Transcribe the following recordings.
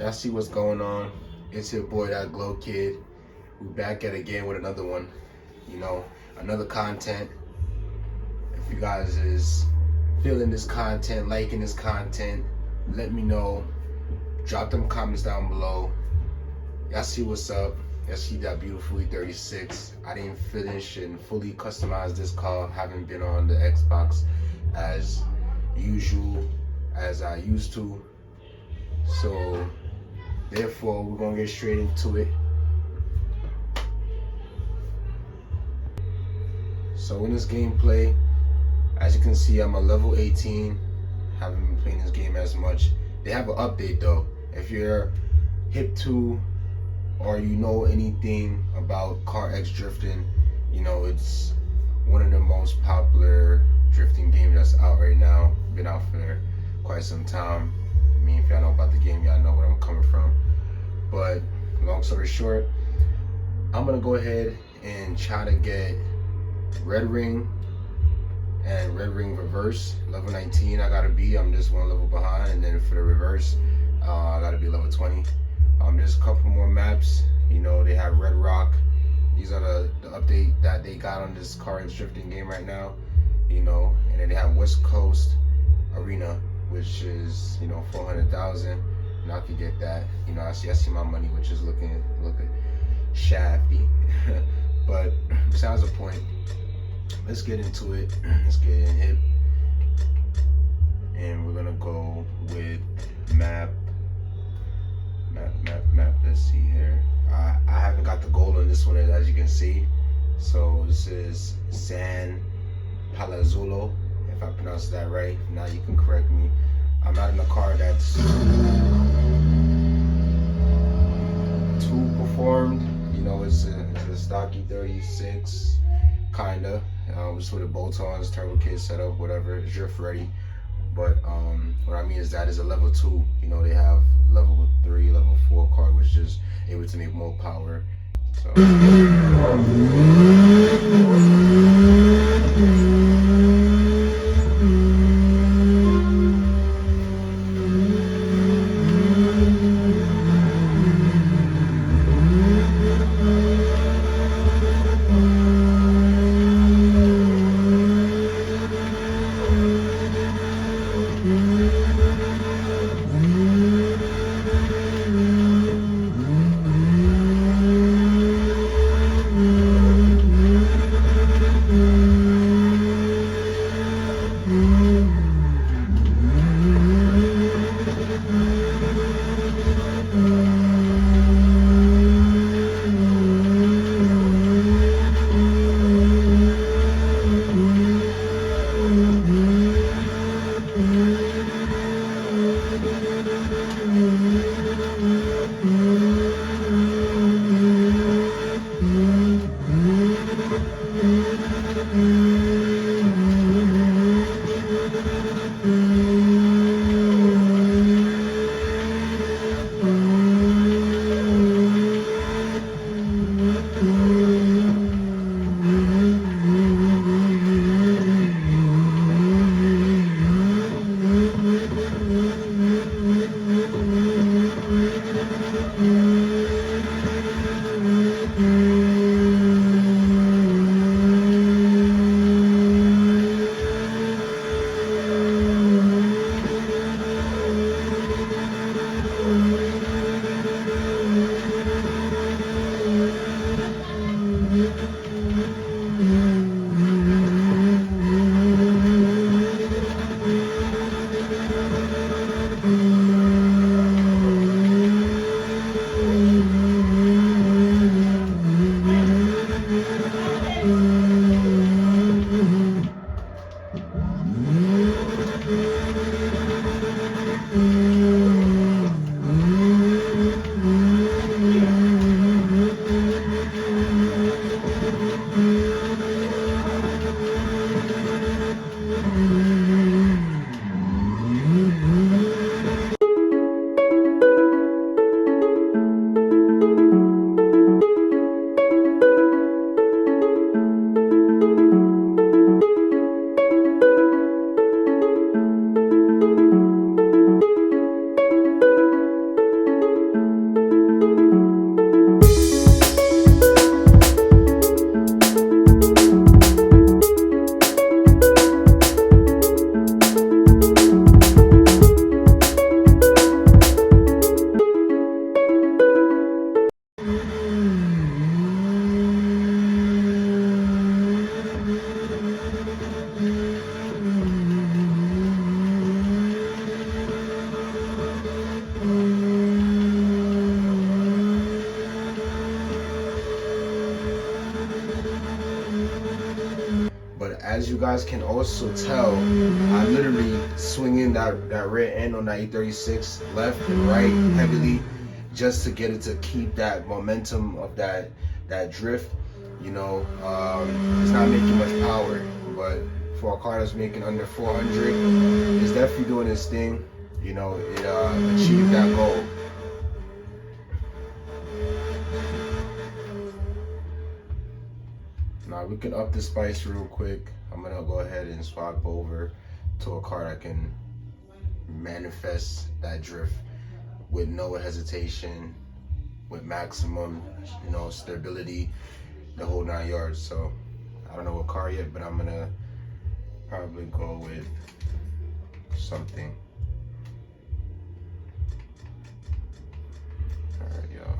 Y'all see what's going on? It's your boy, that Glow Kid. We back at it again with another one. You know, another content. If you guys is feeling this content, liking this content, let me know. Drop them comments down below. Y'all see what's up. Y'all see that beautiful E36. I didn't finish and fully customize this car. Haven't been on the Xbox as usual as I used to. So therefore, we're gonna get straight into it. So in this gameplay, as you can see, I'm a level 18. Haven't been playing this game as much. They have an update though. If you're hip to or you know anything about CarX drifting, you know it's one of the most popular drifting games that's out right now. Been out for quite some time. I mean, if y'all know about the game, y'all know where I'm coming from. But long story short, I'm gonna go ahead and try to get Red Ring and Red Ring Reverse. Level 19 I gotta be. I'm just one level behind, and then for the reverse, I gotta be level 20. There's a couple more maps. You know, they have Red Rock. These are the update that they got on this CarX drifting game right now. You know, and then they have West Coast Arena, which is, you know, 400,000. And I could get that. You know, I see my money, which is looking shafty. But besides the point, let's get into it. Let's get in hip. And we're gonna go with map. Let's see here. I haven't got the gold on this one, as you can see. So this is San Palazzolo, if I pronounced that right. Now you can correct me. I'm not in a car that's too performed. You know, it's a stocky 36, kinda. Just with the bolt-ons, turbo kit setup, whatever. It's drift ready. But what I mean is that is a level 2. You know, they have level 3, level 4 car, which is able to make more power. So. as you guys can also tell, I literally swing in that rear end on that E36 left and right heavily just to get it to keep that momentum of that drift. You know, it's not making much power, but for a car that's making under 400, it's definitely doing its thing. You know, it achieved that goal. Now we can up the spice real quick. I'm gonna go ahead and swap over to a car that can manifest that drift with no hesitation, with maximum, you know, stability, the whole 9 yards. So I don't know what car yet, but I'm gonna probably go with something. All right, y'all.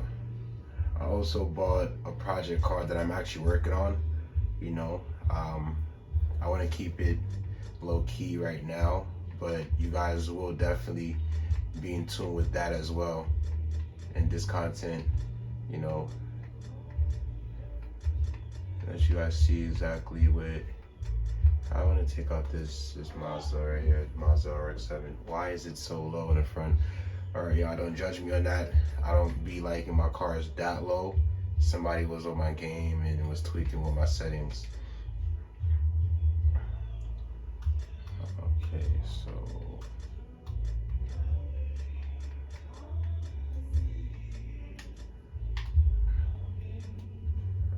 I also bought a project car that I'm actually working on. You know, I want to keep it low key right now, but you guys will definitely be in tune with that as well in this content, you know, let you guys see exactly what I want to take out this Mazda right here, Mazda RX-7. Why is it so low in the front? All right, y'all, don't judge me on that. I don't be liking my cars that low. Somebody was on my game and was tweaking with my settings. Okay, so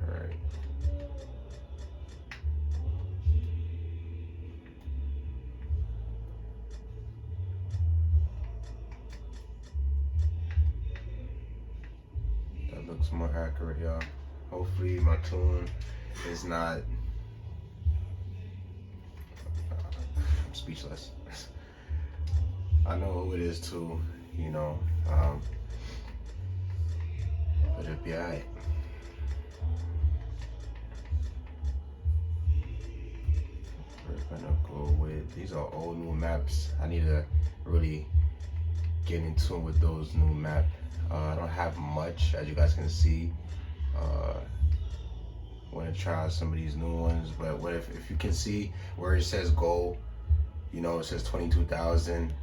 all right. That looks more accurate, y'all. Hopefully my tune is not I'm speechless. I know who it is too, you know, but it'll be alright. We're gonna go with, these are all new maps. I need to really get in tune with those new maps. I don't have much, as you guys can see. Want to try out some of these new ones, but what if you can see where it says goal, you know, it says 22,000.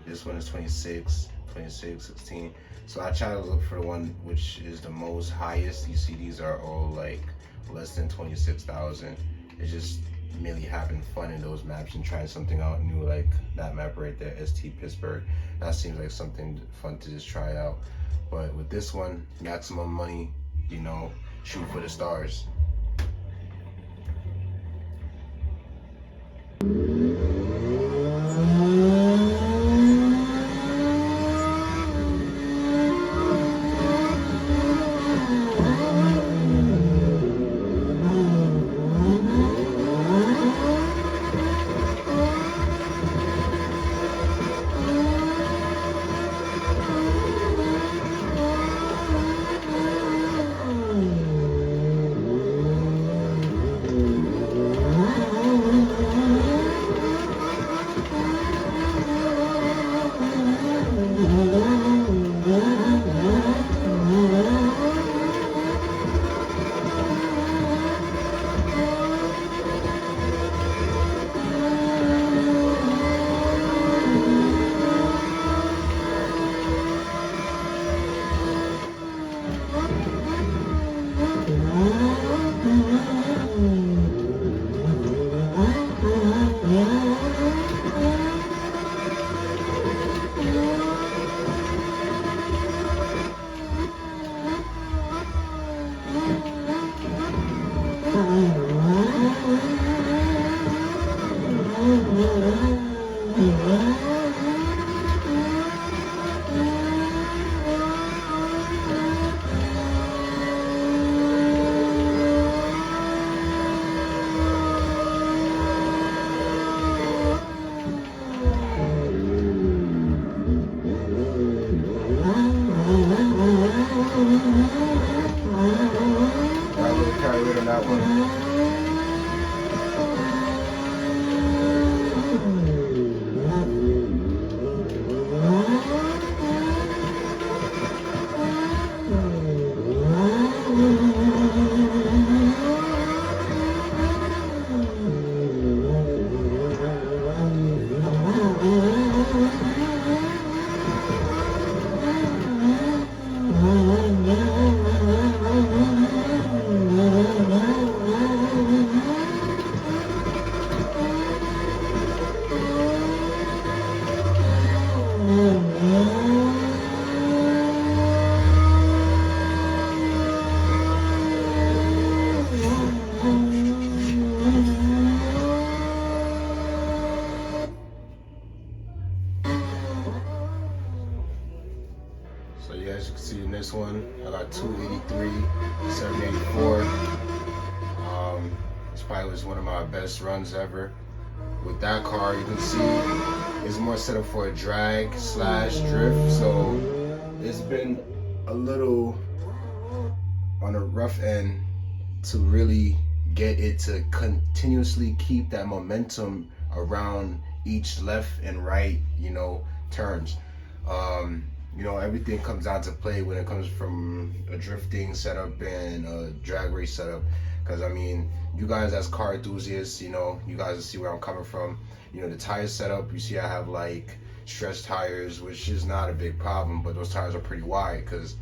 This one is 26, 16. So I try to look for the one which is the most highest. You see, these are all like less than 26,000. It's just merely having fun in those maps and trying something out new, like that map right there, ST Pittsburgh. That seems like something fun to just try out. But with this one, maximum money, you know, shoot for the stars. this one. I got 283, 784. This probably was one of my best runs ever. With that car, you can see it's more set up for a drag slash drift, so it's been a little on a rough end to really get it to continuously keep that momentum around each left and right, turns. Everything comes down to play when it comes from a drifting setup and a drag race setup. Because you guys as car enthusiasts, you guys will see where I'm coming from. The tire setup, you see I have like stretch tires, which is not a big problem, but those tires are pretty wide because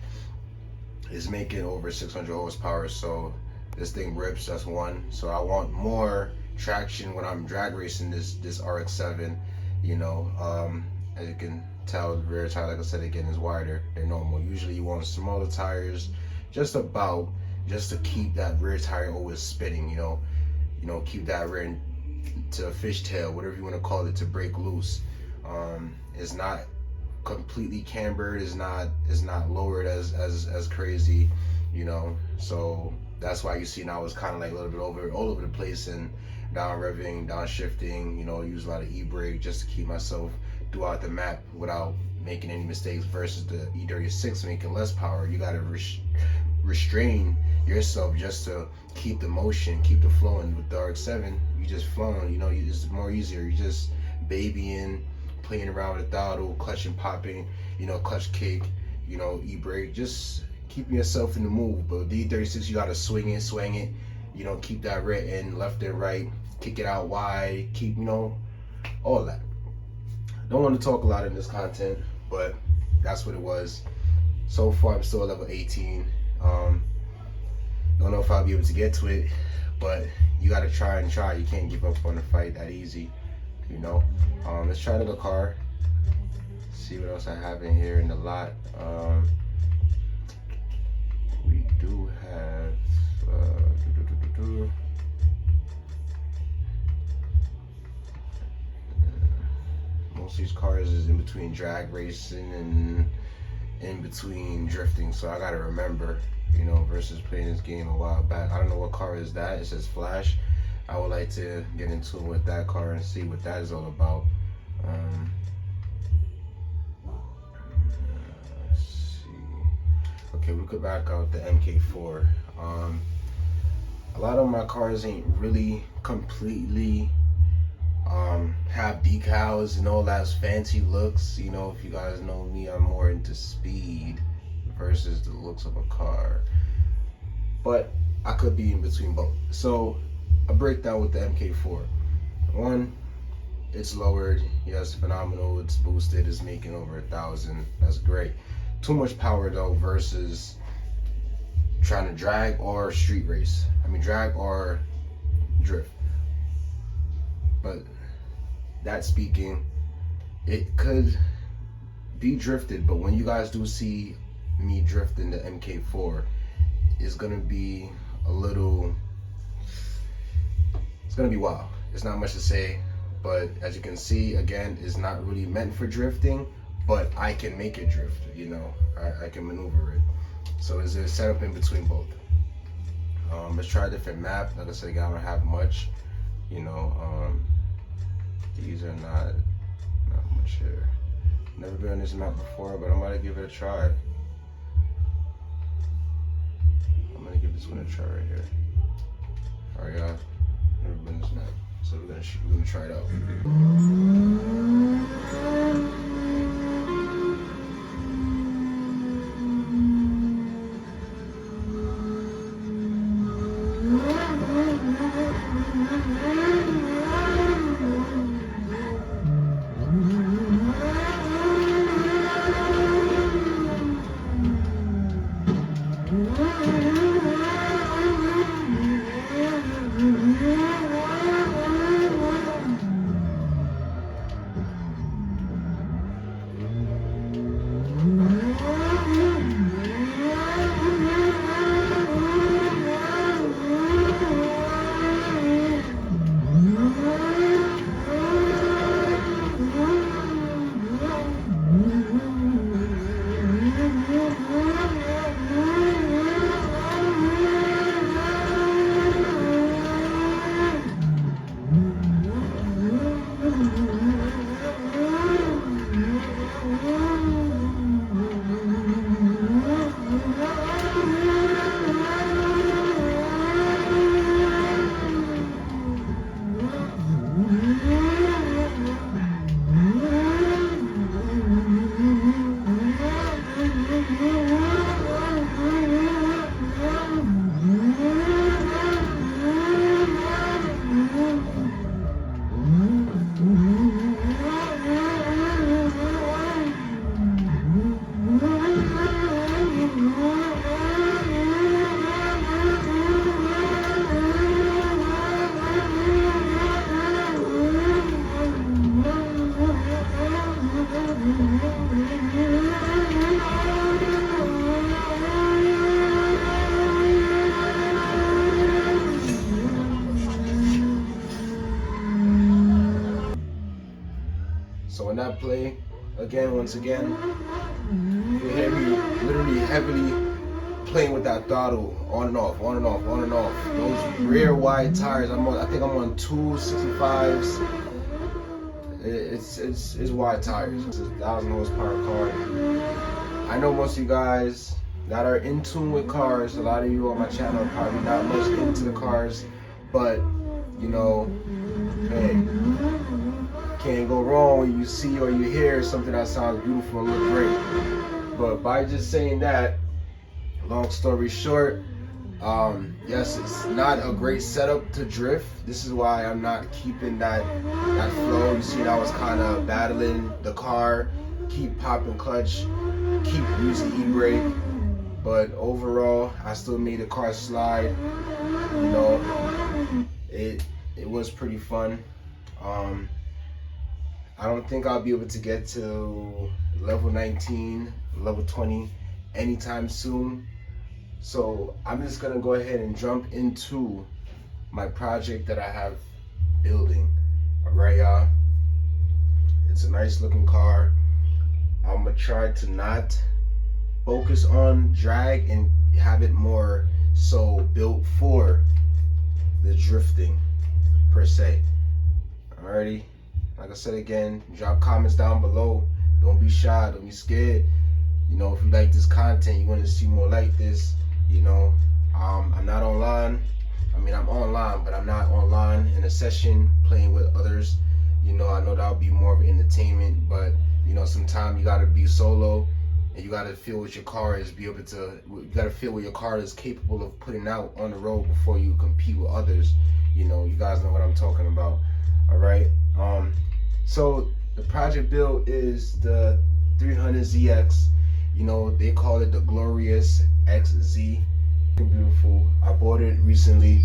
it's making over 600 horsepower. So this thing rips, that's one. So I want more traction when I'm drag racing this RX-7. As you can tell, the rear tire, like I said again, is wider than normal. Usually you want smaller tires, just to keep that rear tire always spinning, keep that rear to a fishtail, whatever you want to call it, to break loose. It's not completely cambered, is not lowered as crazy, so that's why you see now it's kind of like a little bit all over the place and down revving, down shifting, use a lot of e-brake just to keep myself throughout the map without making any mistakes, versus the E36 making less power. You got to restrain yourself just to keep the motion, keep the flowing. With the RX-7, you just flowing, it's more easier. You just babying, playing around with the throttle, clutch and popping, clutch kick, e-brake, just keeping yourself in the move. But with the E36, you got to swing it, keep that rear end left and right, kick it out wide, keep, all that. Don't want to talk a lot in this content, but that's what it was. So far, I'm still at level 18. Don't know if I'll be able to get to it, but you gotta try and try. You can't give up on the fight that easy, Let's try another car. See what else I have in here in the lot. We do have most of these cars is in between drag racing and in between drifting, so I gotta remember, versus playing this game a while back. I don't know what car is that. It says Flash. I would like to get into it with that car and see what that is all about. Let's see. Okay, we could back out the MK4. A lot of my cars ain't really completely have decals and all that fancy looks. If you guys know me, I'm more into speed versus the looks of a car, but I could be in between both. So a breakdown with the MK4. One, it's lowered, yes, phenomenal. It's boosted, it's making over 1,000. That's great. Too much power though versus trying to drag or street race. Drag or drift. But that speaking, it could be drifted, but when you guys do see me drifting the MK4, it's gonna be it's gonna be wild. It's not much to say, but as you can see, again, it's not really meant for drifting, but I can make it drift, I can maneuver it. So it's a setup in between both. Let's try a different map. Like I said, I don't have much, these are not much here. Never been on this map before, but I'm gonna give it a try. I'm gonna give this one a try right here. Alright, y'all. Never been on this map, so we're gonna try it out. when that play, once again, you hear me literally heavily playing with that throttle on and off, on and off, on and off. Those rear wide tires, I think I'm on 265s. It's wide tires. It's a 1,000 horsepower car. I know most of you guys that are in tune with cars, a lot of you on my channel are probably not much into the cars, but you know, hey, can't go wrong when you see or you hear something that sounds beautiful and look great. But by just saying that, long story short, yes, it's not a great setup to drift. This is why I'm not keeping that flow. You see, I was kind of battling the car, keep popping clutch, keep using e-brake, but overall, I still made the car slide. You know, it was pretty fun. I don't think I'll be able to get to level 19, level 20 anytime soon. So I'm just gonna go ahead and jump into my project that I have building. All right, y'all. It's a nice looking car. I'm gonna try to not focus on drag and have it more so built for the drifting per se. Alrighty. Like I said again, drop comments down below. Don't be shy, don't be scared. You know, if you like this content, you want to see more like this, you know, I'm not online. I mean, I'm online, but I'm not online in a session playing with others. You know, I know that'll be more of entertainment, but you know, sometimes you gotta be solo and you gotta feel what your car is, you gotta feel what your car is capable of putting out on the road before you compete with others. You know, you guys know what I'm talking about. All right. So the project build is the 300ZX. You know, they call it the Glorious XZ. Beautiful. I bought it recently.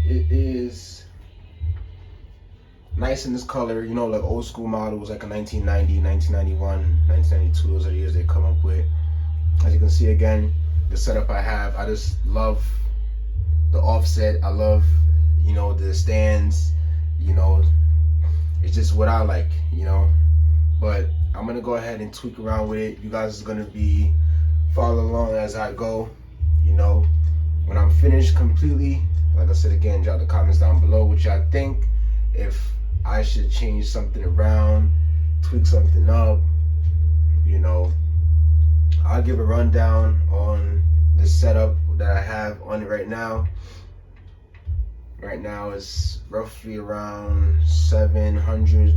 It is nice in this color, you know, like old school models, like a 1990, 1991, 1992. Those are the years they come up with. As you can see, again, the setup I have, I just love the offset. I love, you know, the stands. You know, it's just what I like, you know. But I'm gonna go ahead and tweak around with it. You guys are gonna be following along as I go. You know, when I'm finished completely, like I said again, drop the comments down below what y'all think. If I should change something around, tweak something up, you know, I'll give a rundown on the setup that I have on it right now. Right now it's roughly around 700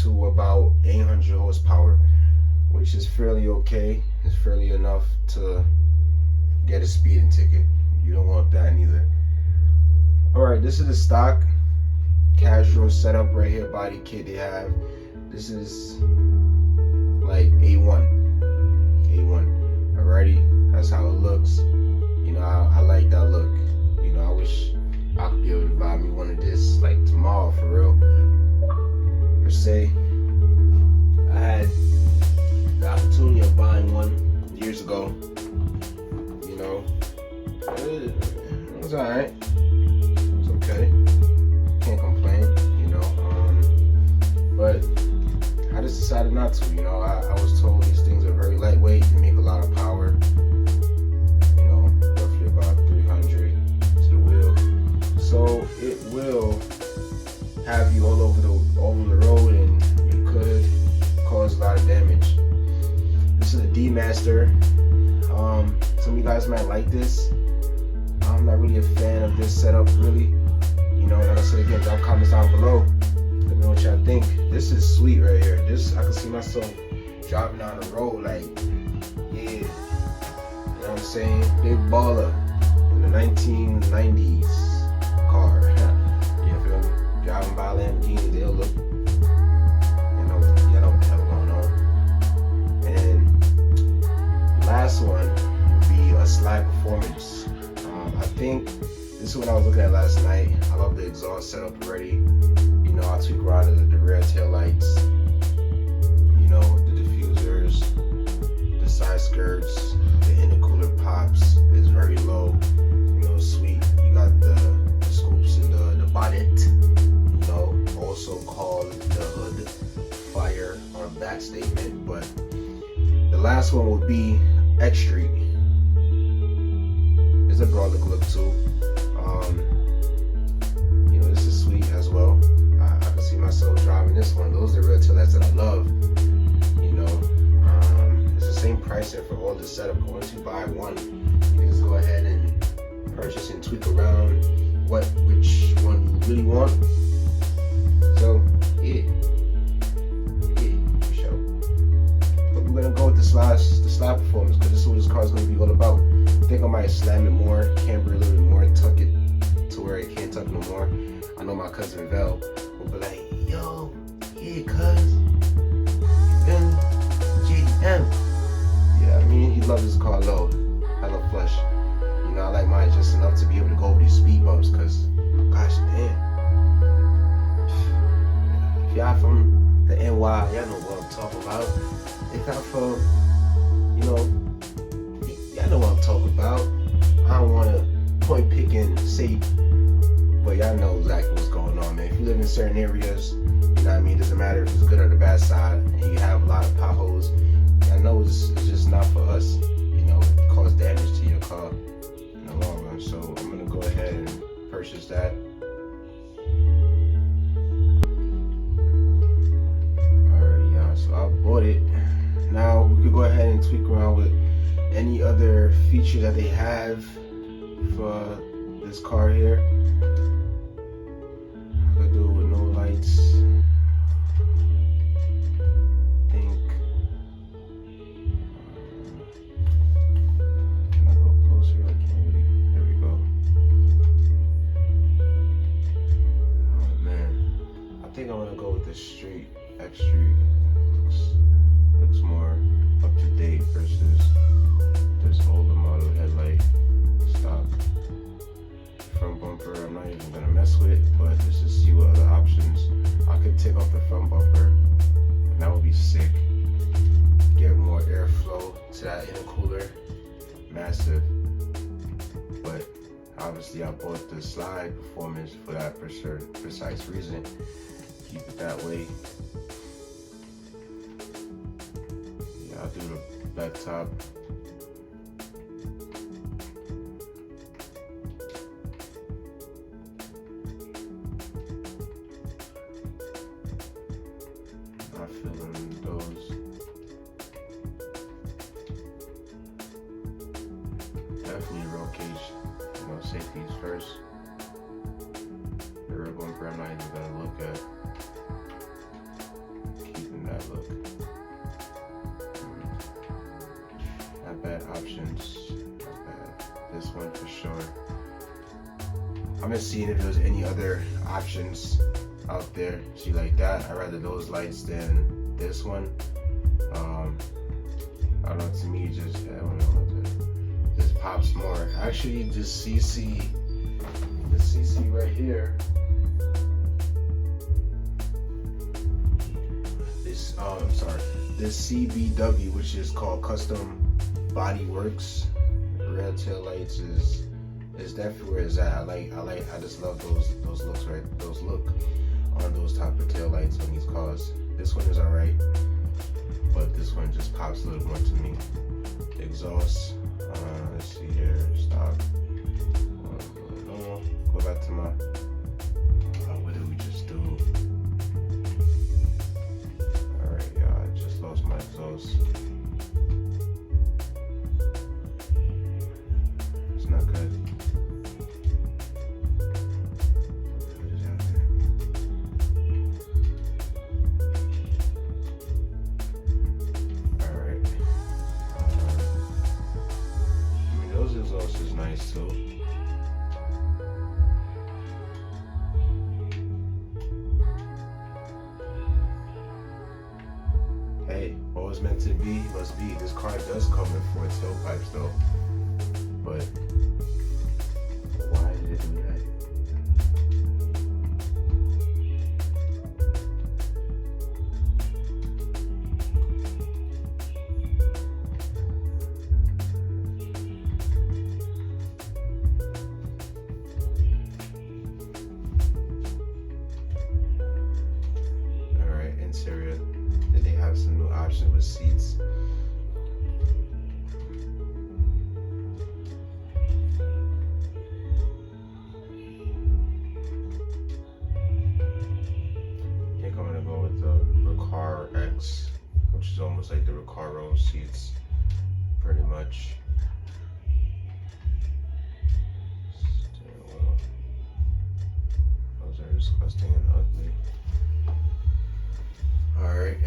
to about 800 horsepower, which is fairly okay. It's fairly enough to get a speeding ticket. You don't want that neither. Alright, this is the stock casual setup right here, body kit they have. This is like A1. Alrighty, that's how it looks. You know, I like that look. You know, I wish I could be able to buy me one of this like tomorrow, for real. Per se, I had the opportunity of buying one years ago. You know, it was alright. It was okay. Can't complain. You know, but I just decided not to. You know, I was told these things are very lightweight. They make a lot of power. You know, roughly about 300 to the wheel. So it will have you all over the road, and you could cause a lot of damage. This is a D-Master. Some of you guys might like this. I'm not really a fan of this setup, really. You know, like I said again, drop comments down below. Let me know what y'all think. This is sweet right here. This, I can see myself driving down the road like, yeah. You know what I'm saying? Big baller in the 1990s car. You feel me? Driving by Lamborghini, they'll look. You know what the hell going on. And last one would be a Slide Performance. I think this is what I was looking at last night. I love the exhaust setup already. You know, I tweak around the rear tail lights. You know, the diffusers, the side skirts, the intercooler pops is very low. You know, sweet. You got the scoops in the bonnet. You know, also called next one would be X Street. It's a broad look too. This is sweet as well. I can see myself driving this one. Those are the real taillights that I love. It's the same pricing for all the setup. Once you buy one, you can just go ahead and purchase and tweak around which one you really want. So yeah, for sure. But we're gonna go with the slide performance because this is what this car is gonna be all about. I think I might slam it more, camber a little bit more, tuck it to where it can't tuck no more. I know my cousin Vel will be like, yo, yeah, cuz, JDM. Yeah, I mean, he loves his car low, hella flush. I like mine just enough to be able to go over these speed bumps, cause, gosh damn. If y'all from the NY, y'all know what I'm talking about. If y'all from, y'all know what I'm talking about. I don't want to point pick and say, but y'all know exactly what's going on, man. If you live in certain areas, it doesn't matter if it's good or the bad side, and you have a lot of potholes, I know it's just not for us. It cause damage to your car in the long run. So I'm gonna go ahead and purchase that. Alright, y'all, so I bought it. Now we could go ahead and tweak around with any other feature that they have for this car here. I could do it with no lights. I think I'm gonna go with the Street, X Street. Looks more up to date versus this older model headlight stock. Front bumper, I'm not even gonna mess with, but let's just see what other options. I could take off the front bumper, and that would be sick. Get more airflow to that intercooler, massive. But obviously, I bought the slide performance for that precise reason. Keep it that way. Yeah, I'll do the back top. Not feeling those. Definitely a roll cage. Safeties first. The rear bumper, I'm not even gonna look at. Keeping that look. Not bad options. Not bad. This one for sure. I'm just seeing if there's any other options out there. See, like that, I'd rather those lights than this one. I don't know, to me, I don't know, just pops more. Actually, the CC right here. This CBW, which is called Custom Body Works rear tail lights, is definitely where it's at. I just love those looks, right? Those look on those type of tail lights on these cars. This one is alright, but this one just pops a little more to me. Exhaust. Let's see here. Stop. Go back to my. What did we just do? Alright, y'all. I just lost my exhaust. It's not good. What is happening? Alright. Those exhausts is nice too. Hey, what was meant to be must be. This car does come with 4 tailpipes though, but why did it do that? Alright, interior. Then they have some new options with seats. almost like the Recaro seats, pretty much. Steering wheel. Those are disgusting and ugly. Alright.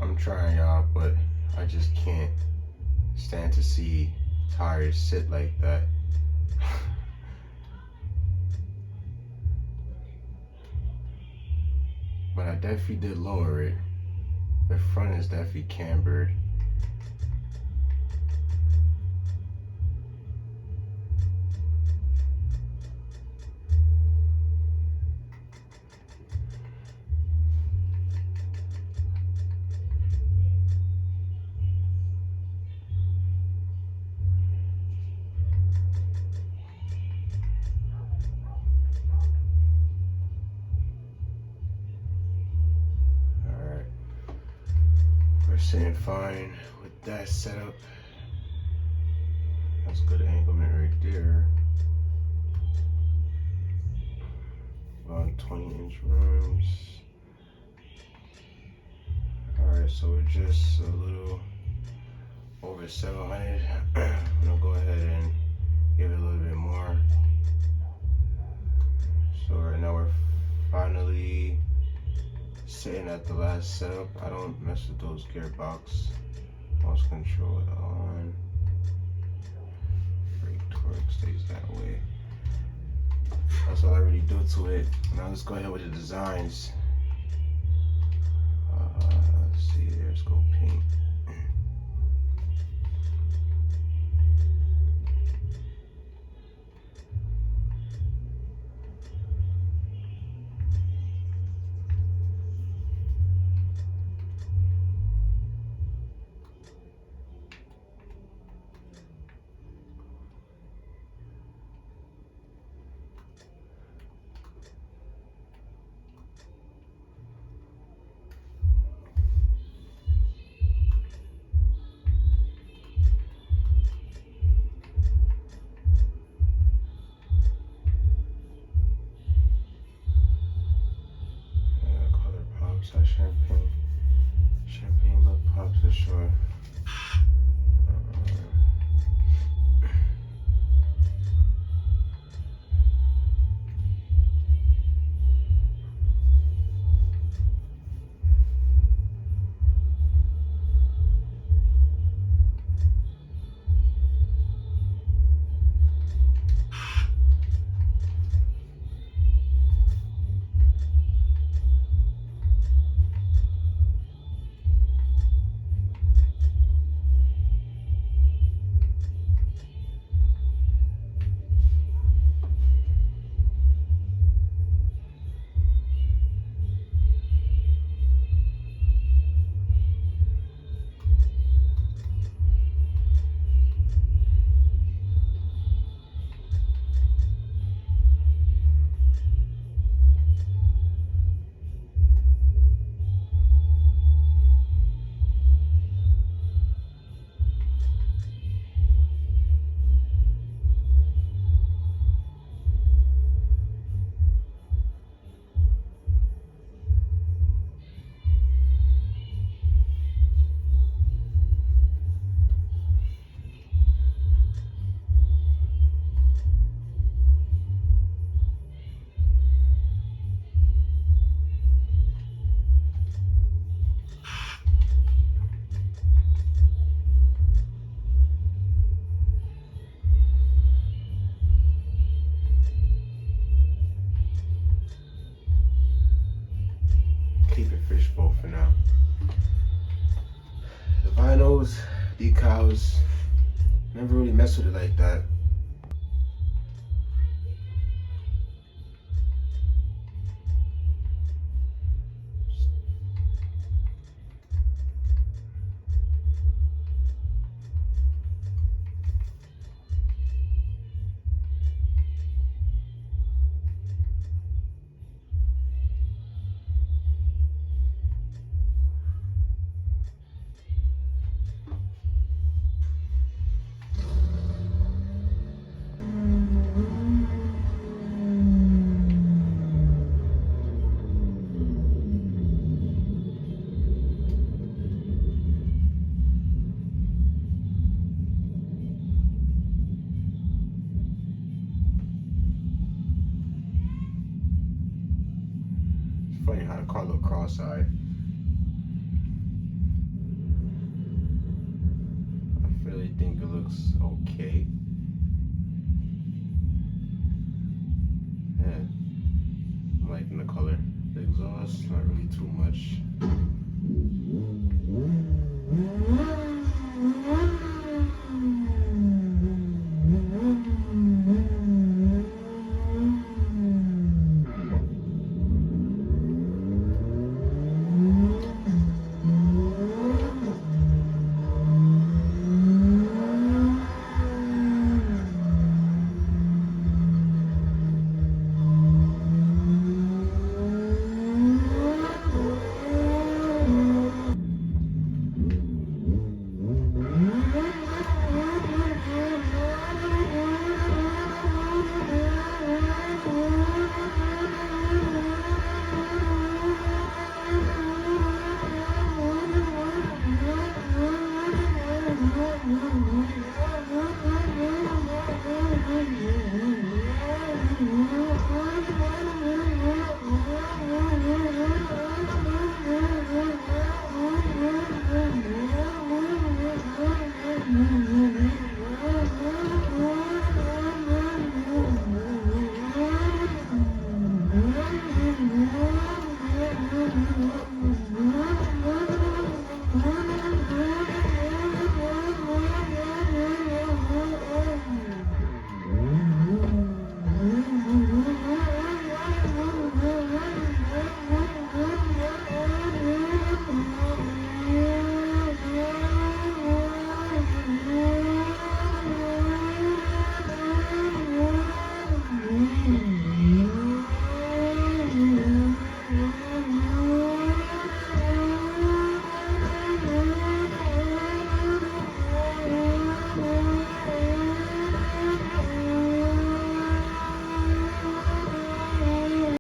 I'm trying, y'all, but I just can't stand to see tires sit like that. But I definitely did lower it. The front is definitely cambered. Sitting fine with that setup. That's good anglement right there. About 20-inch rims. Alright, so we're just a little over 700. I'm gonna go ahead and give it a little bit more. So right now we're finally sitting at the last setup. I don't mess with those gearbox. Mouse control on. Brake torque stays that way. That's all I really do to it. Now let's go ahead with the designs. Let's see, let's go paint. Champagne love pops for sure. Keep it fishbowl for now. The vinyls, decals, never really mess with it like that. Funny how the car look cross-eyed. I really think it looks okay. Yeah, I'm liking the color. The exhaust, not really too much.